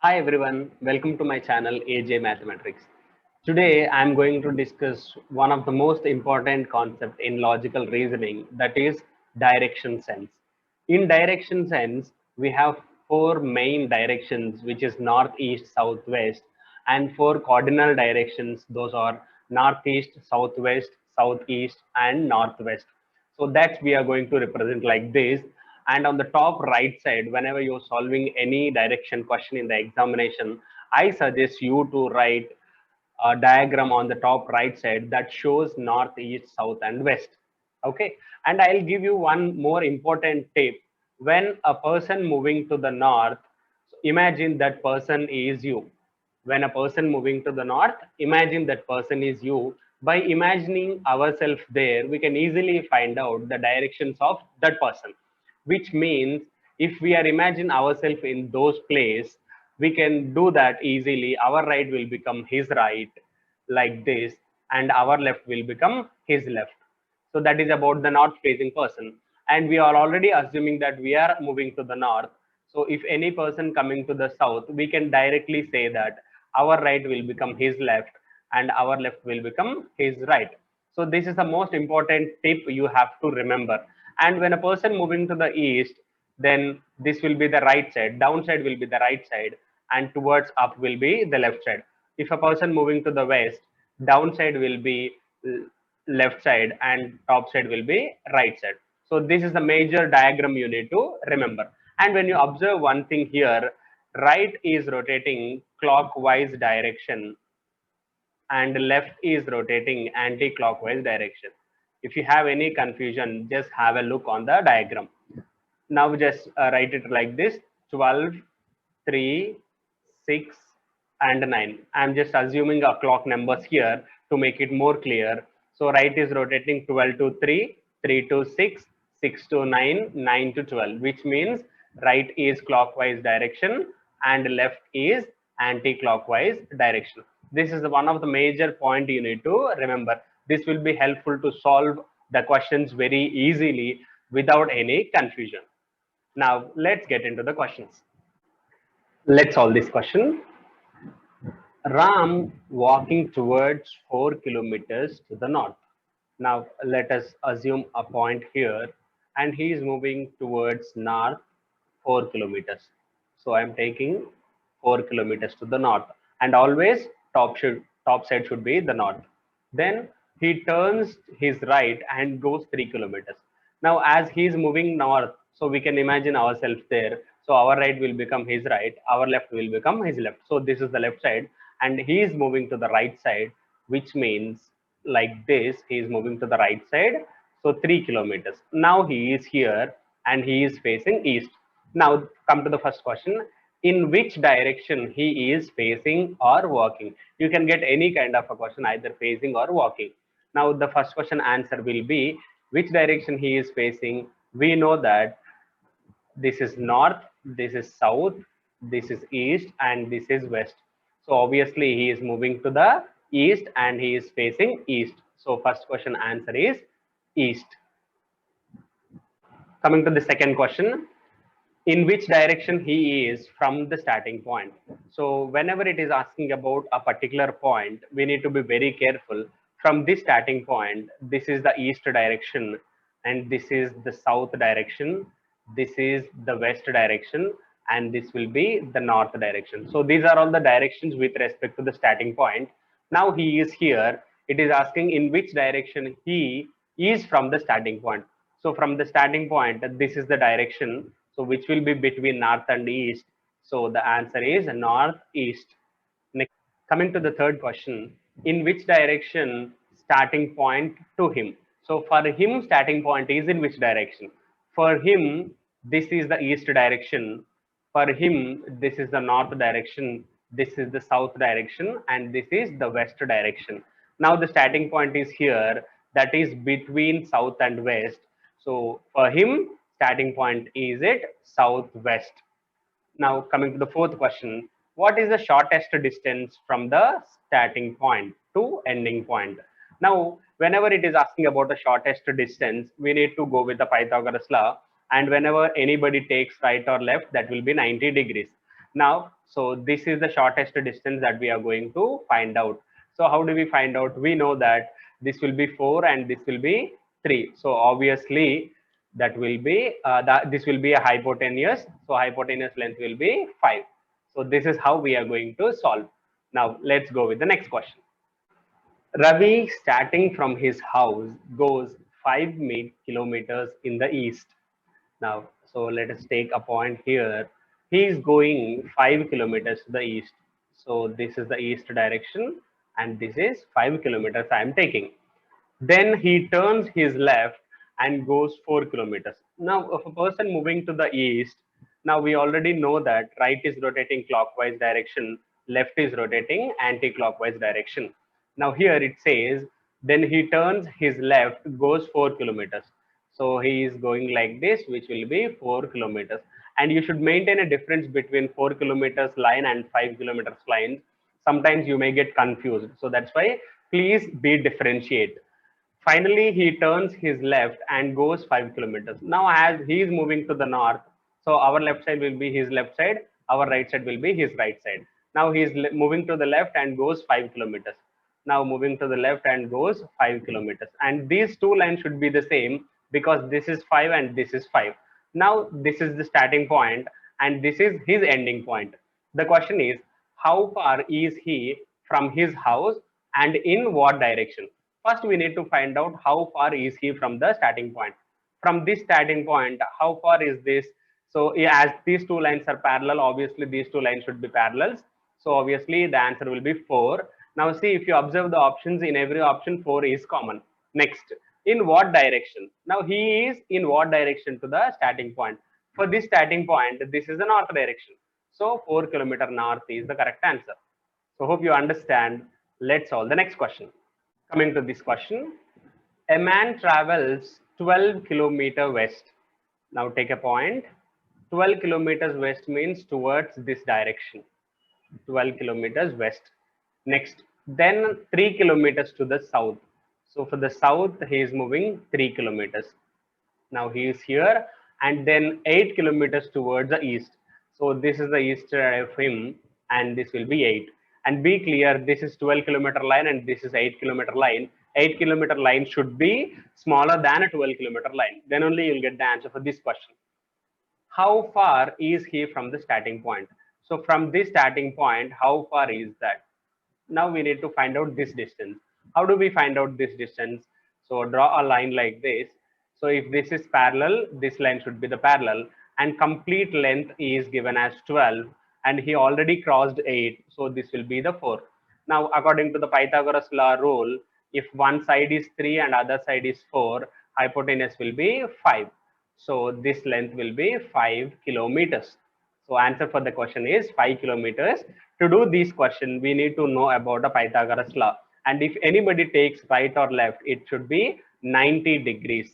Hi everyone, welcome to my channel AJ Mathematics. Today I am going to discuss one of the most important concept in logical reasoning, that is direction sense. In direction sense, we have four main directions, which is north, east, south, west, and four cardinal directions. Those are northeast, southwest, southeast, and northwest. So that we are going to represent like this. And on the top right side, whenever you're solving any direction question in the examination, I suggest you to write a diagram on the top right side that shows north, east, south, and west. Okay. And I'll give you one more important tip. When a person moving to the north, imagine that person is you. When a person moving to the north, imagine that person is you. By imagining ourselves there, we can easily find out the directions of that person, which means if we are imagine ourselves in those place, we can do that easily. Our right will become his right, like this, and our left will become his left. So that is about the north facing person, and we are already assuming that we are moving to the north. So if any person coming to the south, we can directly say that our right will become his left and our left will become his right. So this is the most important tip you have to remember. And when a person moving to the east, then this will be the right side, downside will be the right side, and towards up will be the left side. If a person moving to the west, downside will be left side and top side will be right side. So this is the major diagram you need to remember. And when you observe one thing here, right is rotating clockwise direction and left is rotating anti-clockwise direction. If you have any confusion, just have a look on the diagram. Now just write it like this: 12, 3, 6, and 9. I'm just assuming a clock numbers here to make it more clear. So right is rotating 12 to 3, 3 to 6, 6 to 9, 9 to 12, which means right is clockwise direction and left is anti-clockwise direction. This is one of the major point you need to remember. This will be helpful to solve the questions very easily without any confusion. Now let's get into the questions. Let's solve this question. Ram walking towards 4 kilometers to the north. Now let us assume a point here, and he is moving towards north 4 kilometers. So I am taking 4 kilometers to the north, and always top side should be the north. Then he turns his right and goes 3 kilometers. Now as he is moving north, so we can imagine ourselves there. So our right will become his right, our left will become his left. So this is the left side, and he is moving to the right side, which means like this, he is moving to the right side. So 3 kilometers. Now he is here and he is facing east. Now come to the first question: in which direction he is facing or walking? You can get any kind of a question, either facing or walking. Now the first question answer will be which direction he is facing. We know that this is north, this is south, this is east, and this is west. So obviously he is moving to the east and he is facing east. So first question answer is east. Coming to the second question: in which direction he is from the starting point? So whenever it is asking about a particular point, we need to be very careful. From this starting point, this is the east direction, and this is the south direction, this is the west direction, and this will be the north direction. So these are all the directions with respect to the starting point. Now he is here, it is asking in which direction he is from the starting point. So from the starting point, this is the direction, so which will be between north and east. So the answer is northeast. Next, coming to the third question: in which direction starting point to him? So for him, starting point is in which direction? For him, this is the east direction. For him, this is the north direction. This is the south direction, and this is the west direction. Now the starting point is here, that is between south and west. So for him, starting point is at southwest. Now coming to the fourth question: what is the shortest distance from the starting point to ending point? Now whenever it is asking about the shortest distance, we need to go with the Pythagoras law, and whenever anybody takes right or left, that will be 90 degrees. Now So this is the shortest distance that we are going to find out. So how do we find out? We know that this will be 4 and this will be 3. So obviously that will be this will be a hypotenuse. So hypotenuse length will be 5. So this is how we are going to solve. Now let's go with the next question. Ravi, starting from his house, goes 5 kilometers in the east. Now, so let us take a point here. He is going 5 kilometers to the east. So this is the east direction, and this is 5 kilometers I am taking. Then he turns his left and goes 4 kilometers. Now, if a person moving to the east, now we already know that right is rotating clockwise direction, left is rotating anti-clockwise direction. Now here it says, then he turns his left, goes 4 kilometers. So he is going like this, which will be 4 kilometers. And you should maintain a difference between 4 kilometers line and 5 kilometers line. Sometimes you may get confused. So that's why please be differentiate. Finally, he turns his left and goes 5 kilometers. Now, as he is moving to the north, so our left side will be his left side, our right side will be his right side. Now, he is moving to the left and goes 5 kilometers. Now, moving to the left and goes 5 kilometers. And these two lines should be the same because this is 5 and this is 5. Now, this is the starting point and this is his ending point. The question is, how far is he from his house and in what direction? First, we need to find out how far is he from the starting point. From this starting point, how far is this? So as these two lines are parallel, obviously these two lines should be parallels. So obviously the answer will be 4. Now see, if you observe the options, in every option 4 is common. Next, in what direction? Now he is in what direction to the starting point? For this starting point, this is the north direction. So 4 kilometer north is the correct answer. So hope you understand. Let's solve the next question. Coming to this question, a man travels 12 kilometer west. Now take a point. 12 kilometers west means towards this direction. 12 kilometers west. Next, then 3 kilometers to the south. So for the south, he is moving 3 kilometers. Now he is here, and then 8 kilometers towards the east. So this is the east of him, and this will be 8. And be clear, this is 12-kilometer line and this is 8-kilometer line. 8-kilometer line should be smaller than a 12-kilometer line. Then only you'll get the answer for this question. How far is he from the starting point? So from this starting point, how far is that? Now we need to find out this distance. How do we find out this distance? So draw a line like this. So if this is parallel, this line should be the parallel, and complete length is given as 12, and he already crossed 8. So this will be the 4. Now according to the Pythagoras law rule, if one side is 3 and other side is 4, hypotenuse will be 5. So this length will be 5 kilometers. So answer for the question is 5 kilometers. To do this question, we need to know about the Pythagoras law. And if anybody takes right or left, it should be 90 degrees.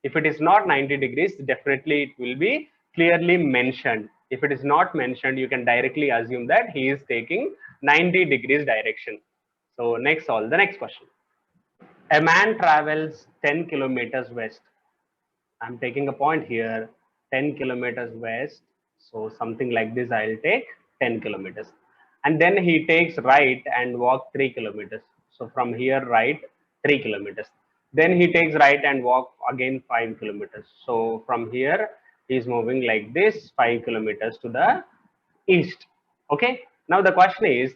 If it is not 90 degrees, definitely it will be clearly mentioned. If it is not mentioned, you can directly assume that he is taking 90 degrees direction. So next, solve the next question. A man travels 10 kilometers west. I'm taking a point here, 10 kilometers west. So something like this, I'll take 10 kilometers. And then he takes right and walk 3 kilometers. So from here, right, 3 kilometers. Then he takes right and walk again 5 kilometers. So from here, he's moving like this, 5 kilometers to the east. Okay. Now the question is,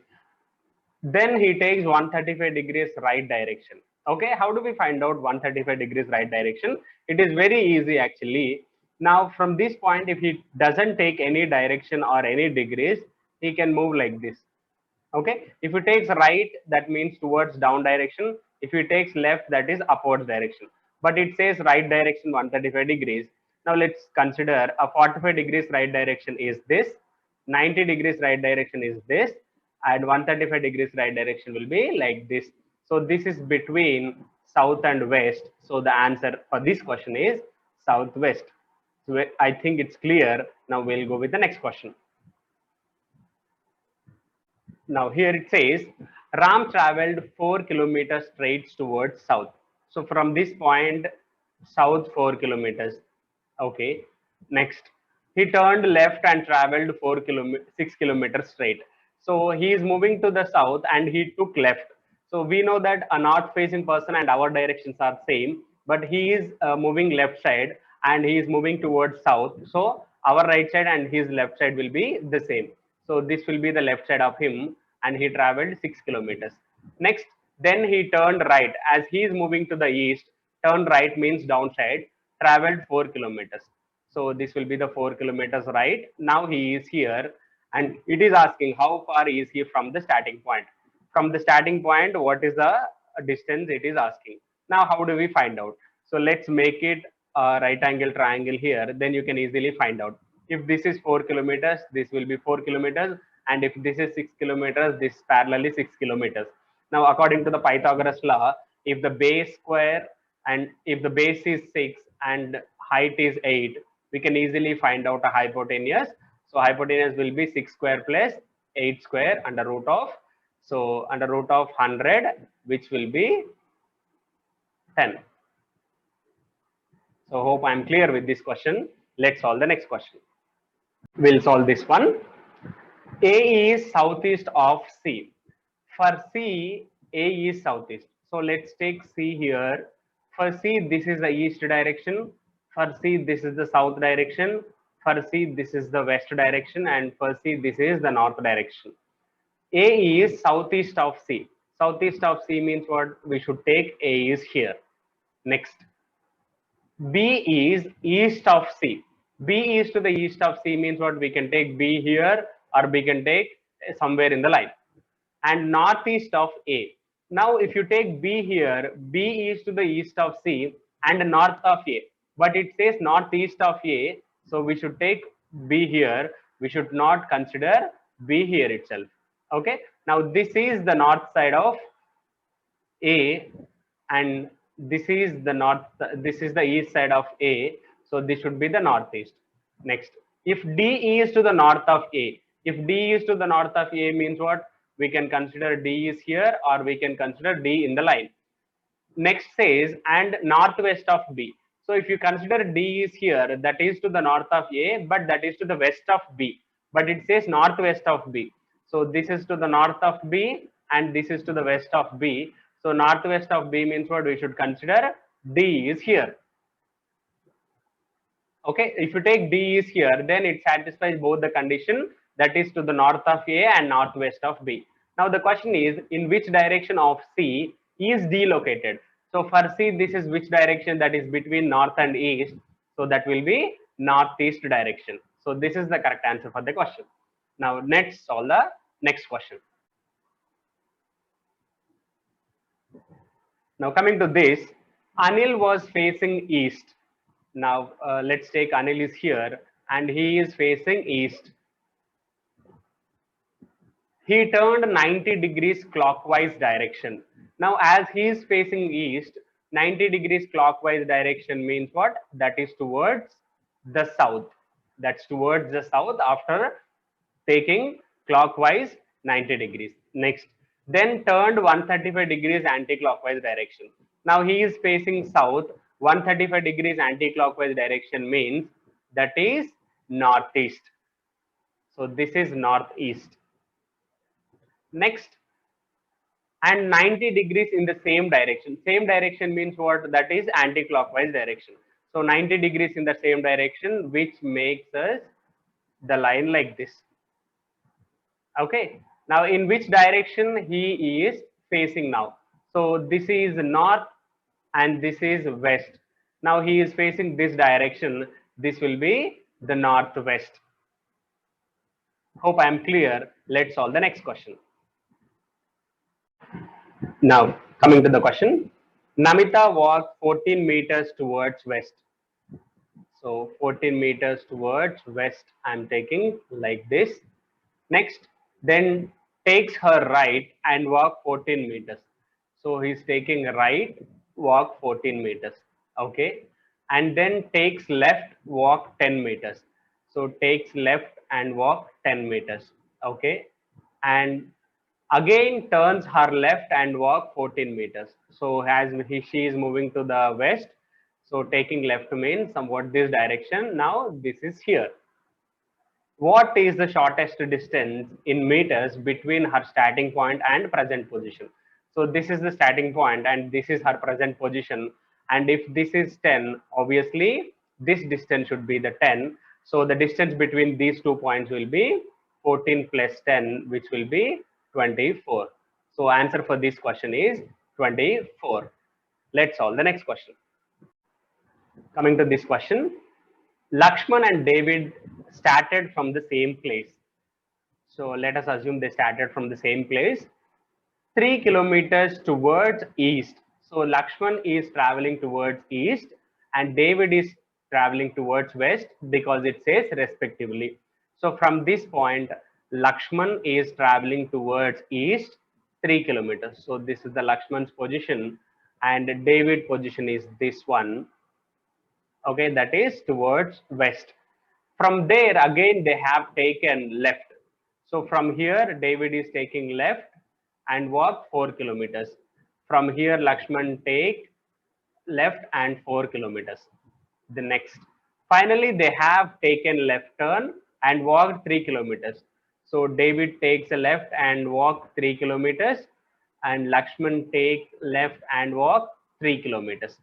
then he takes 135 degrees right direction. Okay, how do we find out 135 degrees right direction? It is very easy actually. Now from this point, if he doesn't take any direction or any degrees, he can move like this. Okay, if he takes right, that means towards down direction. If he takes left, that is upwards direction. But it says right direction 135 degrees. Now let's consider a 45 degrees right direction is this, 90 degrees right direction is this, and 135 degrees right direction will be like this. So this is between south and west. So the answer for this question is southwest. So I think it's clear. Now we'll go with the next question. Now here it says Ram traveled 4 kilometers straight towards south. So from this point, south 4 kilometers. Okay. Next, He turned left and traveled 6 kilometers straight. So he is moving to the south and he took left. So we know that a north facing person and our directions are same, but he is moving left side and he is moving towards south. So our right side and his left side will be the same. So this will be the left side of him and he traveled 6 kilometers. Next, then he turned right as he is moving to the east. Turn right means downside, traveled 4 kilometers. So this will be the 4 kilometers right. Now he is here and it is asking how far is he from the starting point. From the starting point, what is the distance it is asking. Now, how do we find out? So let's make it a right angle triangle here. Then you can easily find out. If this is 4 kilometers, this will be 4 kilometers. And if this is 6 kilometers, this parallelly 6 kilometers. Now, according to the Pythagoras law, if the base square and if the base is 6 and height is 8, we can easily find out a hypotenuse. So hypotenuse will be 6 square plus 8 square under root of, so under root of 100, which will be 10. So hope I'm clear with this question. Let's solve the next question. We'll solve this one. A is southeast of C. For C, A is southeast. So let's take C here. For C, this is the east direction. For C, this is the south direction. For C, this is the west direction. And for C, this is the north direction. A is southeast of C. Southeast of C means what? We should take A is here. Next. B is east of C. B is to the east of C means what? We can take B here or we can take somewhere in the line. And northeast of A. Now, if you take B here, B is to the east of C and north of A. But it says northeast of A. So we should take B here. We should not consider B here itself. Okay. Now, this is the north side of A and this is the north, this is the east side of A. So this should be the northeast. Next, if D is to the north of A, if D is to the north of A means what? We can consider D is here or we can consider D in the line. Next says and northwest of B. So if you consider D is here, that is to the north of A, but that is to the west of B. But it says northwest of B. So this is to the north of B and this is to the west of B. So northwest of B means what? We should consider D is here. Okay, if you take D is here, then it satisfies both the condition, that is to the north of A and northwest of B. Now the question is, in which direction of C is D located? So for C, this is which direction? That is between north and east. So that will be northeast direction. So this is the correct answer for the question. Now let's solve the next question. Now coming to this, Anil was facing east. Now let's take Anil is here and he is facing east. He turned 90 degrees clockwise direction. Now as he is facing east, 90 degrees clockwise direction means what? That is towards the south. That's towards the south after taking clockwise 90 degrees. Next, then turned 135 degrees anti-clockwise direction. Now he is facing south. 135 degrees anti-clockwise direction means that is northeast. So this is northeast. Next, and 90 degrees in the same direction. Same direction means what? That is anti-clockwise direction. So 90 degrees in the same direction, which makes us the line like this. Okay. Now, in which direction he is facing now? So this is north and this is west. Now he is facing this direction. This will be the northwest. Hope I am clear. Let's solve the next question. Now, coming to the question, Namita walked 14 meters towards west. So 14 meters towards west, I'm taking like this. Next, then takes her right and walk 14 meters. So he's taking right, walk 14 meters. Okay. And then takes left, walk 10 meters. So takes left and walk 10 meters. Okay. And again turns her left and walk 14 meters. So as she is moving to the west, so taking left means somewhat this direction. Now this is here. What is the shortest distance in meters between her starting point and present position? So this is the starting point and this is her present position. And if this is 10, obviously this distance should be the 10. So the distance between these 2 points will be 14 plus 10, which will be 24. So answer for this question is 24. Let's solve the next question. Coming to this question, Lakshman and David started from the same place. So let us assume they started from the same place, 3 kilometers towards east. So Lakshman is traveling towards east and David is traveling towards west because it says respectively. So from this point, Lakshman is traveling towards east 3 kilometers. So this is the Lakshman's position and David position is this one. Okay, that is towards west. From there again they have taken left. So from here David is taking left and walk 4 kilometers. From here Lakshman take left and 4 kilometers. The next, finally they have taken left turn and walked 3 kilometers. So David takes a left and walk 3 kilometers and Lakshman take left and walk 3 kilometers.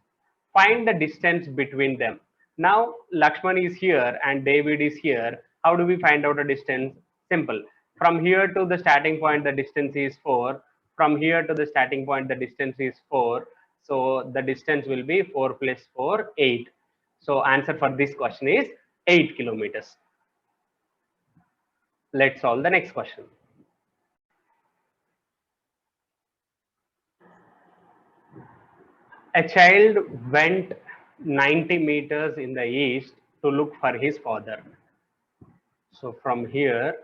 Find the distance between them. Now Lakshman is here and David is here. How do we find out a distance? Simple. From here to the starting point, the distance is 4. From here to the starting point, the distance is 4. So the distance will be 4 plus 4, 8. So answer for this question is 8 kilometers. Let's solve the next question. A child went 90 meters in the east to look for his father. So from here,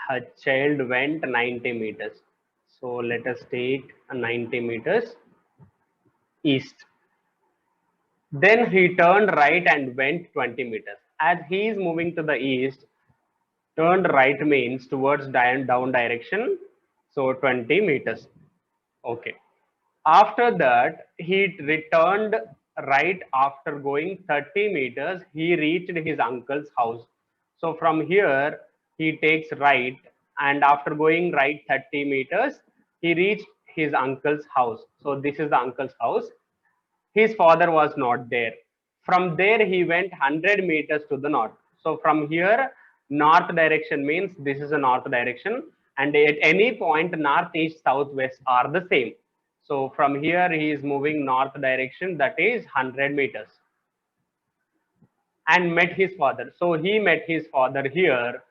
a child went 90 meters. So let us take 90 meters east. Then he turned right and went 20 meters. As he is moving to the east, turned right means towards down direction. So 20 meters. Okay. After that, he returned right after going 30 meters. He reached his uncle's house. So from here, he takes right and after going right 30 meters, he reached his uncle's house. So this is the uncle's house. His father was not there. From there, he went 100 meters to the north. So from here, north direction means this is a north direction. And at any point, north, east, south, west are the same. So from here, he is moving north direction, that is 100 meters. And met his father. So he met his father here.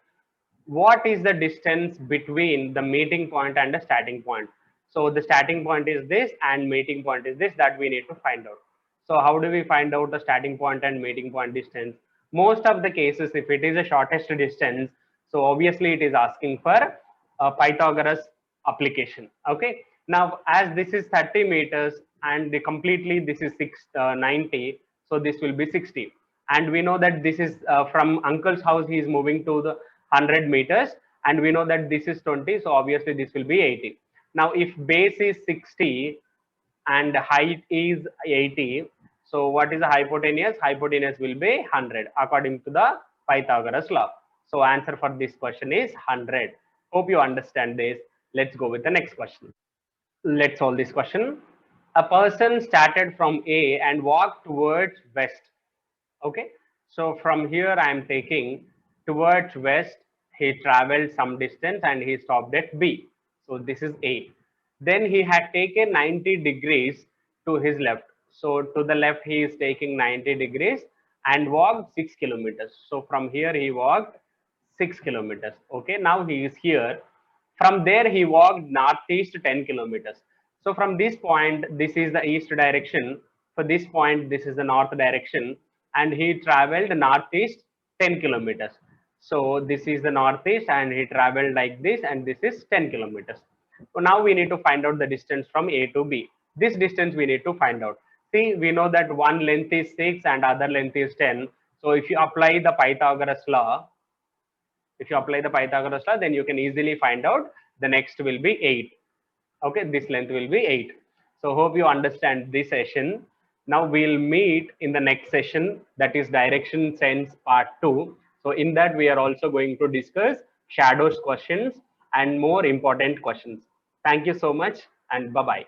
What is the distance between the meeting point and the starting point? So the starting point is this and meeting point is this, that we need to find out. So how do we find out the starting point and meeting point distance? Most of the cases, if it is a shortest distance, so obviously it is asking for a Pythagoras application. Okay. Now, as this is 30 meters and completely this is 90, so this will be 60. And we know that this is from uncle's house, he is moving to the 100 meters and we know that this is 20, so obviously this will be 80. Now if base is 60 and height is 80, so what is the hypotenuse? Hypotenuse will be 100 according to the Pythagoras law. So answer for this question is 100. Hope you understand this. Let's go with the next question. Let's solve this question. A person started from A and walked towards west. Okay, so from here I am taking towards west. He traveled some distance and he stopped at B. So this is A. Then he had taken 90 degrees to his left. So to the left he is taking 90 degrees and walked 6 kilometers. So from here he walked 6 kilometers. Okay, now he is here. From there he walked northeast 10 kilometers. So from this point, this is the east direction. For this point, this is the north direction. And he traveled northeast 10 kilometers. So this is the northeast and he traveled like this and this is 10 kilometers. So now we need to find out the distance from A to B. This distance we need to find out. See, we know that one length is 6 and other length is 10. So if you apply the Pythagoras law, then you can easily find out the next will be 8. Okay, this length will be 8. So hope you understand this session. Now we'll meet in the next session, that is direction sense part 2. So in that, we are also going to discuss shadows questions and more important questions. Thank you so much and bye-bye.